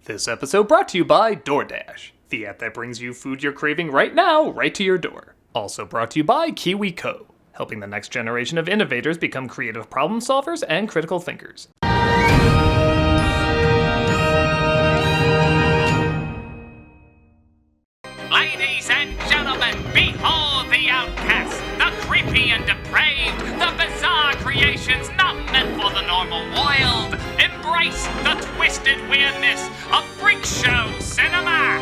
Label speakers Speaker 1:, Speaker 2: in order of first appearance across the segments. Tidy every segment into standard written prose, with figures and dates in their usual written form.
Speaker 1: This episode brought to you by DoorDash, the app that brings you food you're craving right now, right to your door. Also brought to you by KiwiCo, helping the next generation of innovators become creative problem solvers and critical thinkers.
Speaker 2: Ladies and gentlemen, behold the outcast, the creepy and depraved, the bizarre creations not meant for the normal world. Embrace the twisted weirdness of freak show cinema!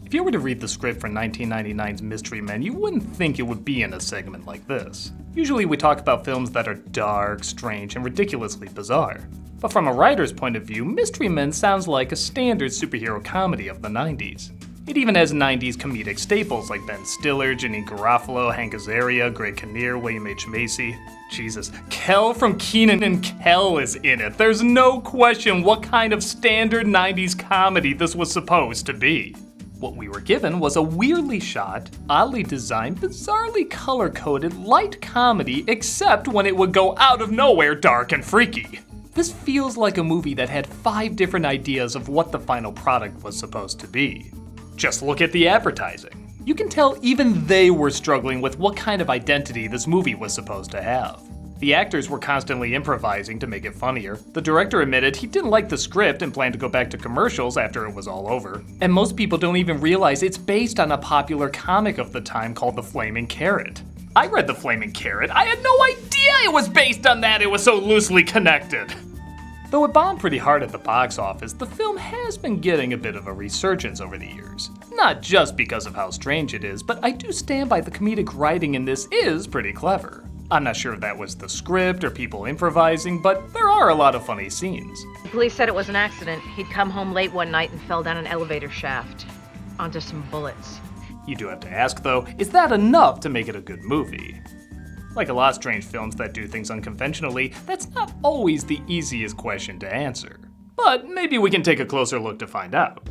Speaker 1: If you were to read the script for 1999's Mystery Men, you wouldn't think it would be in a segment like this. Usually we talk about films that are dark, strange, and ridiculously bizarre. But from a writer's point of view, Mystery Men sounds like a standard superhero comedy of the 90s. It even has 90s comedic staples like Ben Stiller, Janeane Garofalo, Hank Azaria, Greg Kinnear, William H. Macy. Jesus, Kel from Kenan and Kel is in it. There's no question what kind of standard 90s comedy this was supposed to be. What we were given was a weirdly shot, oddly designed, bizarrely color-coded light comedy, except when it would go out of nowhere dark and freaky. This feels like a movie that had 5 different ideas of what the final product was supposed to be. Just look at the advertising. You can tell even they were struggling with what kind of identity this movie was supposed to have. The actors were constantly improvising to make it funnier. The director admitted he didn't like the script and planned to go back to commercials after it was all over. And most people don't even realize it's based on a popular comic of the time called The Flaming Carrot. I read The Flaming Carrot. I had no idea it was based on that. It was so loosely connected. Though it bombed pretty hard at the box office, the film has been getting a bit of a resurgence over the years. Not just because of how strange it is, but I do stand by the comedic writing in this is pretty clever. I'm not sure if that was the script or people improvising, but there are a lot of funny scenes.
Speaker 3: The police said it was an accident. He'd come home late one night and fell down an elevator shaft onto some bullets.
Speaker 1: You do have to ask though, is that enough to make it a good movie? Like a lot of strange films that do things unconventionally, that's not always the easiest question to answer. But maybe we can take a closer look to find out.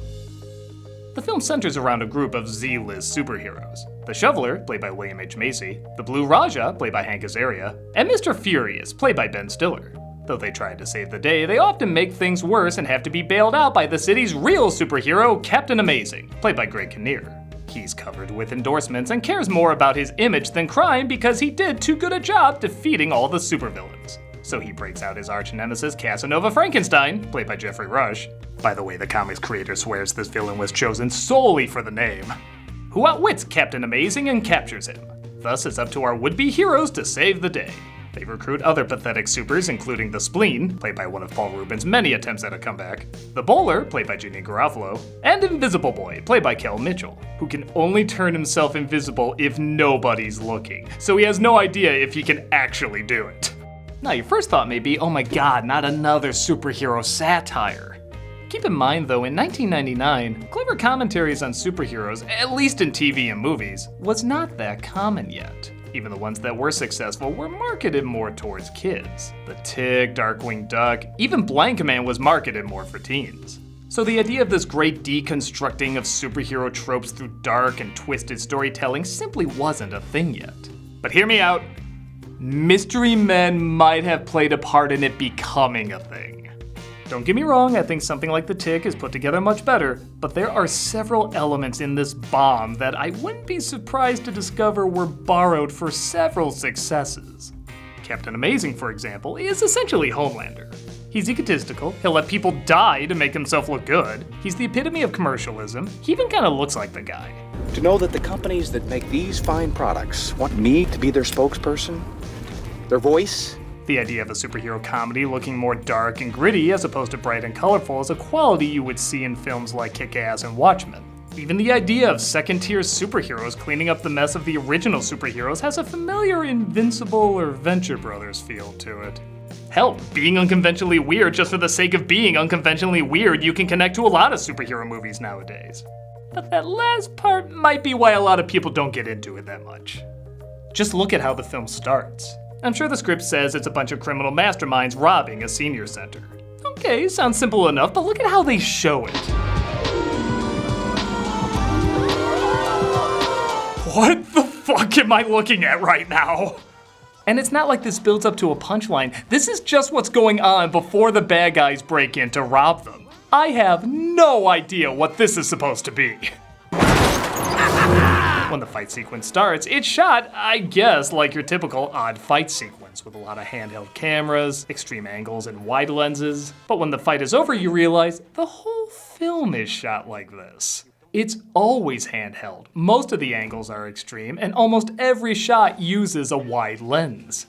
Speaker 1: The film centers around a group of Z-list superheroes. The Shoveler, played by William H. Macy, the Blue Raja, played by Hank Azaria, and Mr. Furious, played by Ben Stiller. Though they try to save the day, they often make things worse and have to be bailed out by the city's real superhero, Captain Amazing, played by Greg Kinnear. He's covered with endorsements and cares more about his image than crime because he did too good a job defeating all the supervillains. So he breaks out his arch-nemesis Casanova Frankenstein, played by Geoffrey Rush. By the way, the comic's creator swears this villain was chosen solely for the name. Who outwits Captain Amazing and captures him. Thus, it's up to our would-be heroes to save the day. They recruit other pathetic supers, including the Spleen, played by one of Paul Reubens' many attempts at a comeback, the Bowler, played by Janeane Garofalo, and Invisible Boy, played by Kel Mitchell, who can only turn himself invisible if nobody's looking, so he has no idea if he can actually do it. Now, your first thought may be, oh my god, not another superhero satire. Keep in mind though, in 1999, clever commentaries on superheroes, at least in TV and movies, was not that common yet. Even the ones that were successful were marketed more towards kids. The Tick, Darkwing Duck, even Blank Man was marketed more for teens. So the idea of this great deconstructing of superhero tropes through dark and twisted storytelling simply wasn't a thing yet. But hear me out, Mystery Men might have played a part in it becoming a thing. Don't get me wrong, I think something like The Tick is put together much better, but there are several elements in this bomb that I wouldn't be surprised to discover were borrowed for several successes. Captain Amazing, for example, is essentially Homelander. He's egotistical, he'll let people die to make himself look good, he's the epitome of commercialism, he even kinda looks like the guy.
Speaker 4: To know that the companies that make these fine products want me to be their spokesperson, their voice.
Speaker 1: The idea of a superhero comedy looking more dark and gritty as opposed to bright and colorful is a quality you would see in films like Kick-Ass and Watchmen. Even the idea of second-tier superheroes cleaning up the mess of the original superheroes has a familiar Invincible or Venture Brothers feel to it. Hell, being unconventionally weird just for the sake of being unconventionally weird, you can connect to a lot of superhero movies nowadays. But that last part might be why a lot of people don't get into it that much. Just look at how the film starts. I'm sure the script says it's a bunch of criminal masterminds robbing a senior center. Okay, sounds simple enough, but look at how they show it. What the fuck am I looking at right now? And it's not like this builds up to a punchline. This is just what's going on before the bad guys break in to rob them. I have no idea what this is supposed to be. When the fight sequence starts, it's shot, I guess, like your typical odd fight sequence with a lot of handheld cameras, extreme angles, and wide lenses. But when the fight is over, you realize the whole film is shot like this. It's always handheld, most of the angles are extreme, and almost every shot uses a wide lens.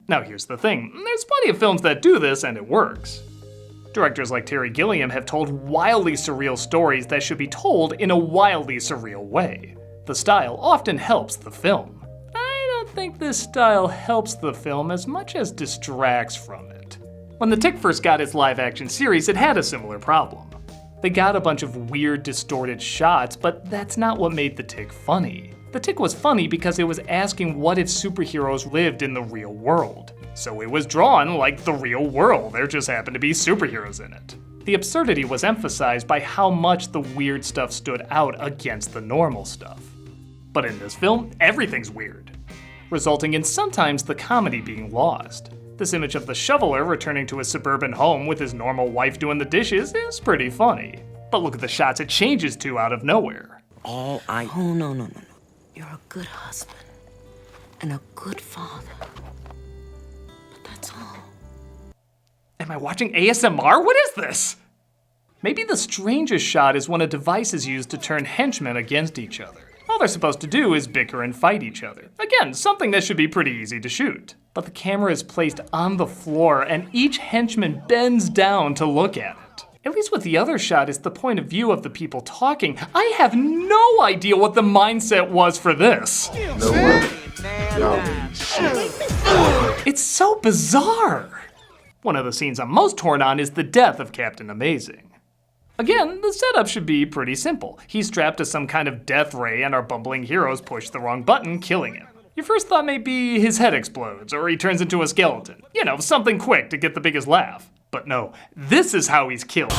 Speaker 1: Now here's the thing, there's plenty of films that do this and it works. Directors like Terry Gilliam have told wildly surreal stories that should be told in a wildly surreal way. The style often helps the film. I don't think this style helps the film as much as distracts from it. When The Tick first got its live-action series, it had a similar problem. They got a bunch of weird, distorted shots, but that's not what made The Tick funny. The Tick was funny because it was asking what if superheroes lived in the real world. So it was drawn like the real world, there just happened to be superheroes in it. The absurdity was emphasized by how much the weird stuff stood out against the normal stuff. But in this film, everything's weird, resulting in sometimes the comedy being lost. This image of the shoveler returning to his suburban home with his normal wife doing the dishes is pretty funny. But look at the shots it changes to out of nowhere.
Speaker 5: Oh, no. You're a good husband and a good father. But that's all.
Speaker 1: Am I watching ASMR? What is this? Maybe the strangest shot is when a device is used to turn henchmen against each other. All they're supposed to do is bicker and fight each other. Again, something that should be pretty easy to shoot. But the camera is placed on the floor and each henchman bends down to look at it. At least with the other shot, it's the point of view of the people talking. I have no idea what the mindset was for this. It's so bizarre. One of the scenes I'm most torn on is the death of Captain Amazing. Again, the setup should be pretty simple. He's strapped to some kind of death ray and our bumbling heroes push the wrong button, killing him. Your first thought may be his head explodes or he turns into a skeleton. You know, something quick to get the biggest laugh. But no, this is how he's killed.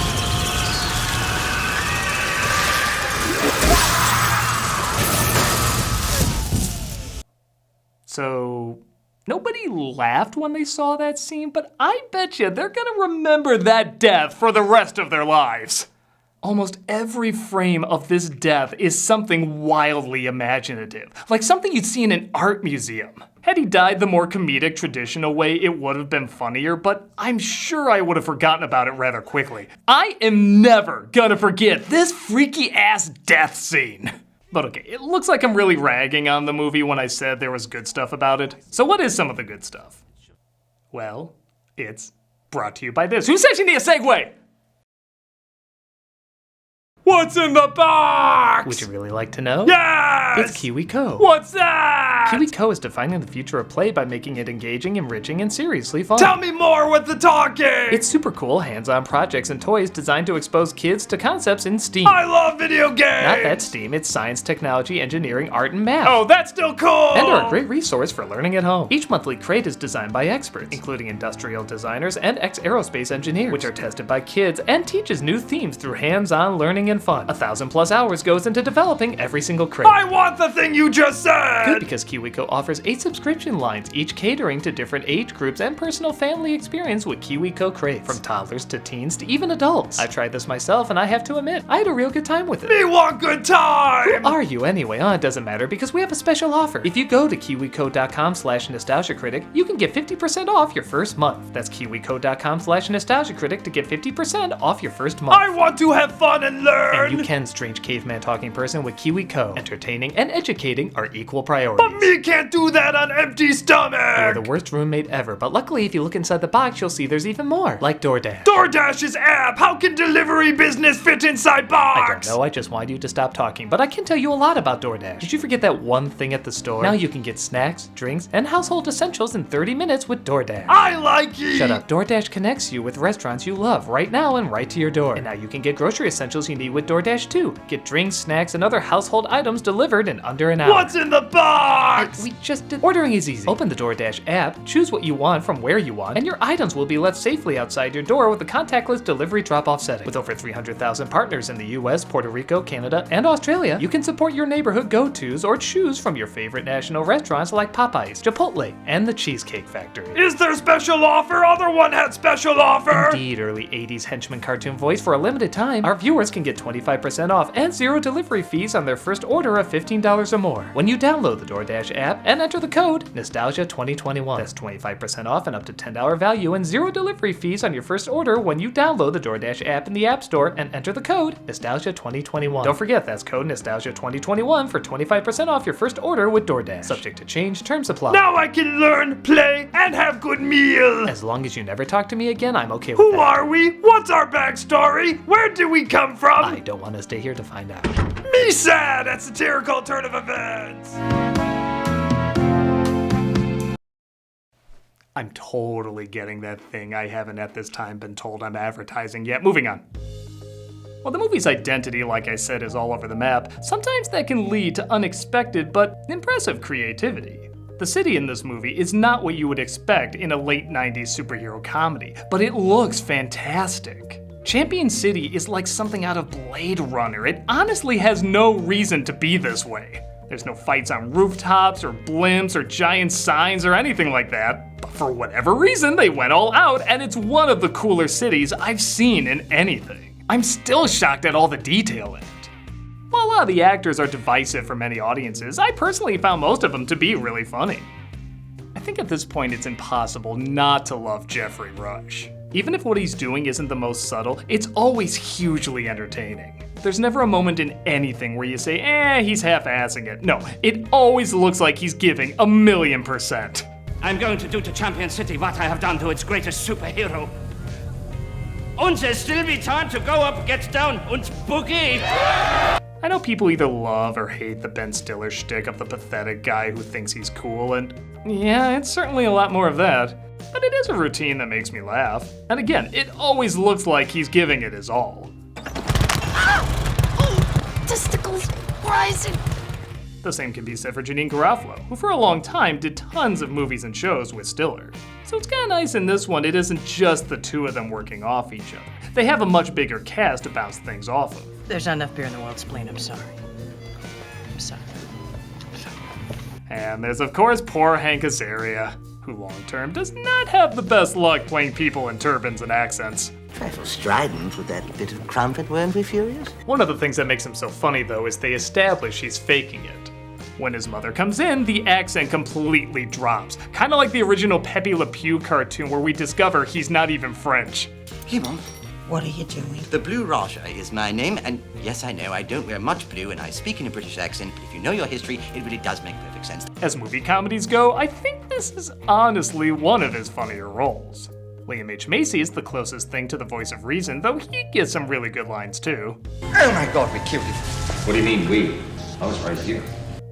Speaker 1: So, nobody laughed when they saw that scene, but I bet you they're gonna remember that death for the rest of their lives. Almost every frame of this death is something wildly imaginative, like something you'd see in an art museum. Had he died the more comedic, traditional way, it would have been funnier, but I'm sure I would have forgotten about it rather quickly. I am never gonna forget this freaky ass death scene. But okay, it looks like I'm really ragging on the movie when I said there was good stuff about it. So what is some of the good stuff? Well, it's brought to you by this. Who says you need a segue?
Speaker 6: What's in the box?
Speaker 1: Would you really like to know?
Speaker 6: Yes!
Speaker 1: It's KiwiCo.
Speaker 6: What's that?
Speaker 1: KiwiCo is defining the future of play by making it engaging, enriching, and seriously fun.
Speaker 6: Tell me more with the talking!
Speaker 1: It's super cool, hands-on projects and toys designed to expose kids to concepts in STEAM.
Speaker 6: I love video games!
Speaker 1: Not that STEAM, it's science, technology, engineering, art, and math.
Speaker 6: Oh, that's still cool!
Speaker 1: And are a great resource for learning at home. Each monthly crate is designed by experts, including industrial designers and ex-aerospace engineers, which are tested by kids and teaches new themes through hands-on learning and fun. 1,000+ hours goes into developing every single crate.
Speaker 6: I want the thing you just said!
Speaker 1: Good, because KiwiCo offers 8 subscription lines, each catering to different age groups and personal family experience with KiwiCo crates. From toddlers to teens to even adults. I tried this myself and I have to admit, I had a real good time with it.
Speaker 6: Me want good time!
Speaker 1: Who are you anyway? Oh, it doesn't matter because we have a special offer. If you go to kiwico.com/nostalgiacritic, you can get 50% off your first month. That's kiwico.com/nostalgiacritic to get 50% off your first month.
Speaker 6: I want to have fun and learn!
Speaker 1: And you can, strange caveman talking person, with KiwiCo. Entertaining and educating are equal priorities.
Speaker 6: But me can't do that on empty stomach!
Speaker 1: You're the worst roommate ever, but luckily if you look inside the box, you'll see there's even more. Like DoorDash.
Speaker 6: DoorDash's app! How can delivery business fit inside box?
Speaker 1: I don't know, I just wanted you to stop talking, but I can tell you a lot about DoorDash. Did you forget that one thing at the store? Now you can get snacks, drinks, and household essentials in 30 minutes with DoorDash.
Speaker 6: I like it!
Speaker 1: Shut up. DoorDash connects you with restaurants you love right now and right to your door. And now you can get grocery essentials you need with DoorDash too. Get drinks, snacks, and other household items delivered in under an hour.
Speaker 6: What's in the box?
Speaker 1: We just did. Ordering is easy. Open the DoorDash app, choose what you want from where you want, and your items will be left safely outside your door with the contactless delivery drop-off setting. With over 300,000 partners in the US, Puerto Rico, Canada, and Australia, you can support your neighborhood go-tos or choose from your favorite national restaurants like Popeyes, Chipotle, and the Cheesecake Factory.
Speaker 6: Is there special offer? Other one had special offer.
Speaker 1: Indeed, early 80s henchman cartoon voice. For a limited time, our viewers can get 25% off and 0 delivery fees on their first order of $15 or more when you download the DoorDash app and enter the code Nostalgia2021. That's 25% off and up to $10 value and 0 delivery fees on your first order when you download the DoorDash app in the App Store and enter the code Nostalgia2021. Don't forget, that's code Nostalgia2021 for 25% off your first order with DoorDash. Subject to change, terms apply.
Speaker 6: Now I can learn, play, and have good meal.
Speaker 1: As long as you never talk to me again, I'm okay with
Speaker 6: Who
Speaker 1: that.
Speaker 6: are we? What's our backstory? Where did we come from?
Speaker 1: I don't want to stay here to find out.
Speaker 6: Me sad at satirical turn of events.
Speaker 1: I'm totally getting that thing. I haven't at this time been told I'm advertising yet. Moving on. While the movie's identity, like I said, is all over the map, sometimes that can lead to unexpected but impressive creativity. The city in this movie is not what you would expect in a late 90s superhero comedy, but it looks fantastic. Champion City is like something out of Blade Runner. It honestly has no reason to be this way. There's no fights on rooftops or blimps or giant signs or anything like that, but for whatever reason they went all out, and it's one of the cooler cities I've seen in anything. I'm still shocked at all the detail in it. While a lot of the actors are divisive for many audiences, I personally found most of them to be really funny. I think at this point it's impossible not to love Geoffrey Rush. Even if what he's doing isn't the most subtle, it's always hugely entertaining. There's never a moment in anything where you say, he's half-assing it. No, it always looks like he's giving 1,000,000%.
Speaker 7: I'm going to do to Champion City what I have done to its greatest superhero. Und there's still be time to go up, get down, und boogie!
Speaker 1: I know people either love or hate the Ben Stiller shtick of the pathetic guy who thinks he's cool, and yeah, it's certainly a lot more of that. But it is a routine that makes me laugh. And again, it always looks like he's giving it his all.
Speaker 5: Testicles rising.
Speaker 1: The same can be said for Janeane Garofalo, who for a long time did tons of movies and shows with Stiller. So it's kinda nice in this one it isn't just the two of them working off each other. They have a much bigger cast to bounce things off of.
Speaker 3: There's not enough beer in the world, Spleen. I'm sorry. I'm sorry.
Speaker 1: And there's of course poor Hank Azaria, who long-term does not have the best luck playing people in turbans and accents.
Speaker 8: Trifle strident with that bit of crumpet, weren't we, Furious?
Speaker 1: One of the things that makes him so funny, though, is they establish he's faking it. When his mother comes in, the accent completely drops. Kind of like the original Pepe Le Pew cartoon where we discover he's not even French.
Speaker 8: Hey, Mom. What are you doing? The Blue Raja is my name, and yes, I know I don't wear much blue and I speak in a British accent, but if you know your history, it really does make perfect sense.
Speaker 1: As movie comedies go, I think this is honestly one of his funnier roles. Liam H. Macy is the closest thing to the voice of reason, though he gets some really good lines too.
Speaker 8: Oh my God, we killed him.
Speaker 9: What do you mean, we? I was right here.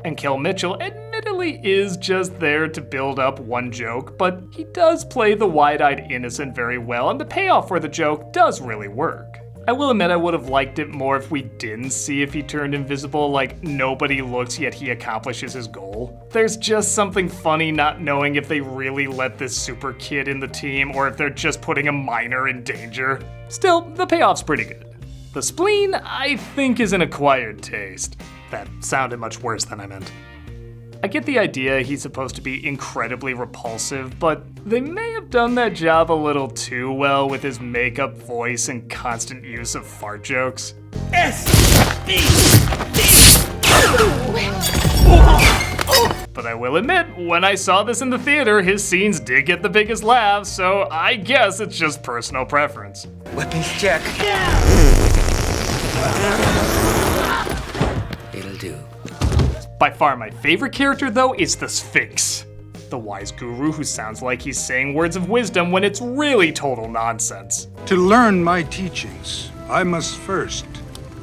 Speaker 1: And Kel Mitchell admittedly is just there to build up one joke, but he does play the wide-eyed innocent very well, and the payoff for the joke does really work. I will admit I would have liked it more if we didn't see if he turned invisible, like nobody looks yet he accomplishes his goal. There's just something funny not knowing if they really let this super kid in the team or if they're just putting a minor in danger. Still, the payoff's pretty good. The spleen, I think, is an acquired taste. That sounded much worse than I meant. I get the idea he's supposed to be incredibly repulsive, but they may have done that job a little too well with his makeup voice and constant use of fart jokes. But I will admit, when I saw this in the theater, his scenes did get the biggest laughs, so I guess it's just personal preference.
Speaker 8: Weapons check. It'll do.
Speaker 1: By far my favorite character, though, is the Sphinx. The wise guru who sounds like he's saying words of wisdom when it's really total nonsense.
Speaker 10: To learn my teachings, I must first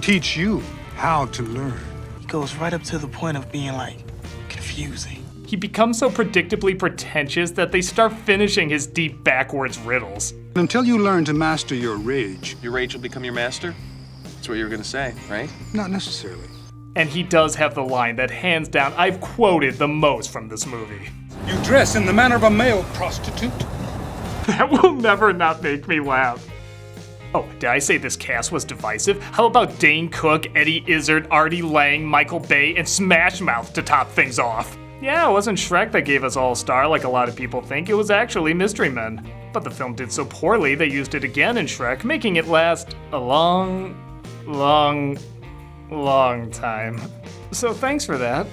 Speaker 10: teach you how to learn.
Speaker 11: He goes right up to the point of being, confusing.
Speaker 1: He becomes so predictably pretentious that they start finishing his deep backwards riddles.
Speaker 10: Until you learn to master your rage
Speaker 9: Your rage will become your master?
Speaker 12: That's what you were gonna say, right?
Speaker 10: Not necessarily.
Speaker 1: And he does have the line that hands down I've quoted the most from this movie.
Speaker 10: You dress in the manner of a male prostitute.
Speaker 1: That will never not make me laugh. Oh, did I say this cast was divisive? How about Dane Cook, Eddie Izzard, Artie Lang, Michael Bay, and Smash Mouth to top things off? Yeah, it wasn't Shrek that gave us All-Star like a lot of people think, it was actually Mystery Men. But the film did so poorly they used it again in Shrek, making it last a long time. So thanks for that.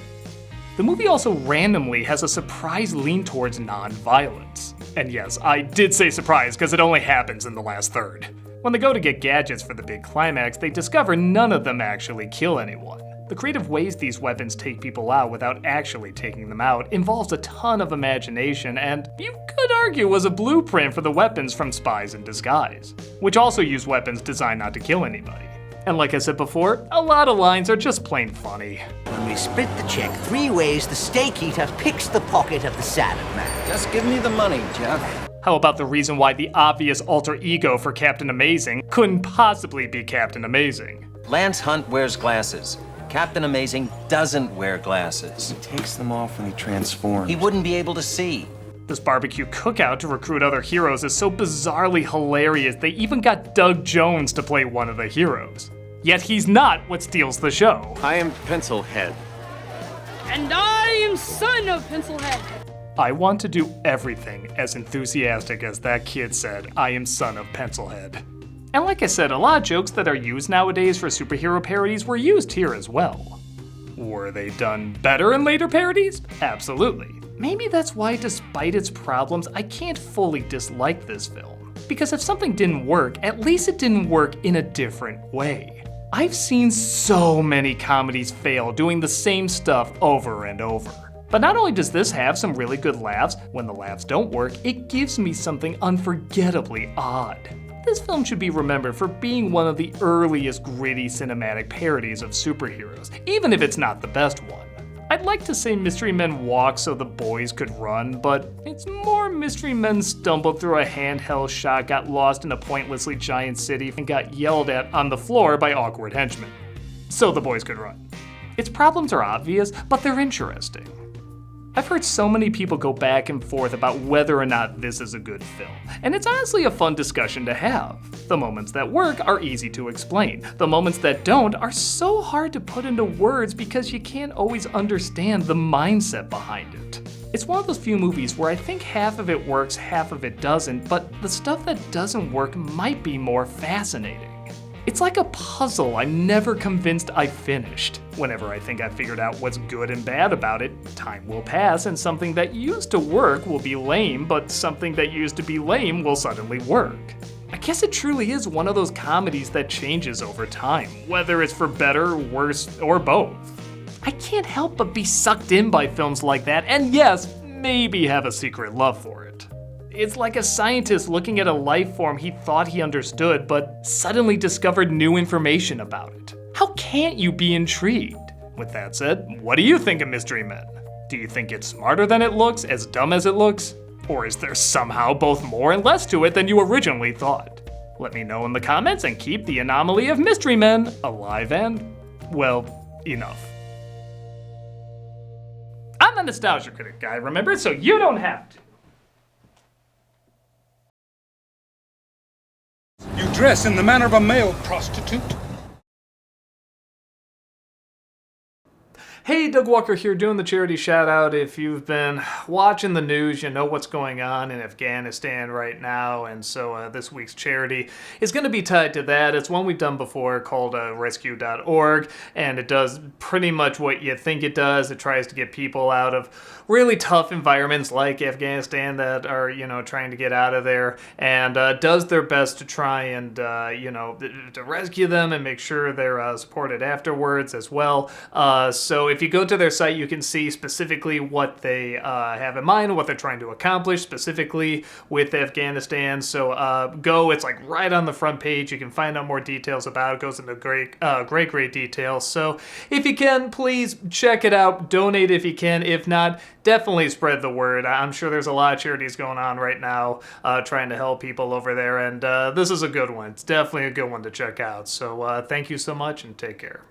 Speaker 1: The movie also randomly has a surprise lean towards non-violence. And yes, I did say surprise because it only happens in the last third. When they go to get gadgets for the big climax, they discover none of them actually kill anyone. The creative ways these weapons take people out without actually taking them out involves a ton of imagination and, you could argue, was a blueprint for the weapons from Spies in Disguise, which also use weapons designed not to kill anybody. And like I said before, a lot of lines are just plain funny.
Speaker 13: When we split the check 3 ways, the steak eater picks the pocket of the salad man.
Speaker 4: Just give me the money, Jeff.
Speaker 1: How about the reason why the obvious alter ego for Captain Amazing couldn't possibly be Captain Amazing?
Speaker 14: Lance Hunt wears glasses. Captain Amazing doesn't wear glasses.
Speaker 4: He takes them off when he transforms.
Speaker 14: He wouldn't be able to see.
Speaker 1: This barbecue cookout to recruit other heroes is so bizarrely hilarious they even got Doug Jones to play one of the heroes. Yet he's not what steals the show.
Speaker 12: I am Pencilhead.
Speaker 15: And I am son of Pencilhead.
Speaker 1: I want to do everything as enthusiastic as that kid said, I am son of Pencilhead. And like I said, a lot of jokes that are used nowadays for superhero parodies were used here as well. Were they done better in later parodies? Absolutely. Maybe that's why, despite its problems, I can't fully dislike this film. Because if something didn't work, at least it didn't work in a different way. I've seen so many comedies fail doing the same stuff over and over. But not only does this have some really good laughs, when the laughs don't work, it gives me something unforgettably odd. This film should be remembered for being one of the earliest gritty cinematic parodies of superheroes, even if it's not the best one. I'd like to say Mystery Men walk so the boys could run, but it's more Mystery Men stumbled through a handheld shot, got lost in a pointlessly giant city, and got yelled at on the floor by awkward henchmen. So the boys could run. Its problems are obvious, but they're interesting. I've heard so many people go back and forth about whether or not this is a good film, and it's honestly a fun discussion to have. The moments that work are easy to explain. The moments that don't are so hard to put into words because you can't always understand the mindset behind it. It's one of those few movies where I think half of it works, half of it doesn't, but the stuff that doesn't work might be more fascinating. It's like a puzzle I'm never convinced I've finished. Whenever I think I've figured out what's good and bad about it, time will pass and something that used to work will be lame, but something that used to be lame will suddenly work. I guess it truly is one of those comedies that changes over time, whether it's for better, worse, or both. I can't help but be sucked in by films like that, and yes, maybe have a secret love for it. It's like a scientist looking at a life form he thought he understood, but suddenly discovered new information about it. How can't you be intrigued? With that said, what do you think of Mystery Men? Do you think it's smarter than it looks, as dumb as it looks? Or is there somehow both more and less to it than you originally thought? Let me know in the comments and keep the anomaly of Mystery Men alive and, well, enough. I'm the Nostalgia Critic guy, remember? So you don't have to.
Speaker 10: You dress in the manner of a male prostitute.
Speaker 1: Hey, Doug Walker here doing the charity shout out. If you've been watching the news, you know what's going on in Afghanistan right now, and so this week's charity is going to be tied to that. It's one we've done before called rescue.org, and it does pretty much what you think it does. It tries to get people out of really tough environments like Afghanistan that are, trying to get out of there, and does their best to try and, to rescue them and make sure they're supported afterwards as well. So if if you go to their site, you can see specifically what they have in mind, what they're trying to accomplish specifically with Afghanistan. So it's like right on the front page. You can find out more details about it. It goes into great detail. So if you can, please check it out. Donate if you can. If not, definitely spread the word. I'm sure there's a lot of charities going on right now trying to help people over there, and this is a good one. It's definitely a good one to check out. So thank you so much, and take care.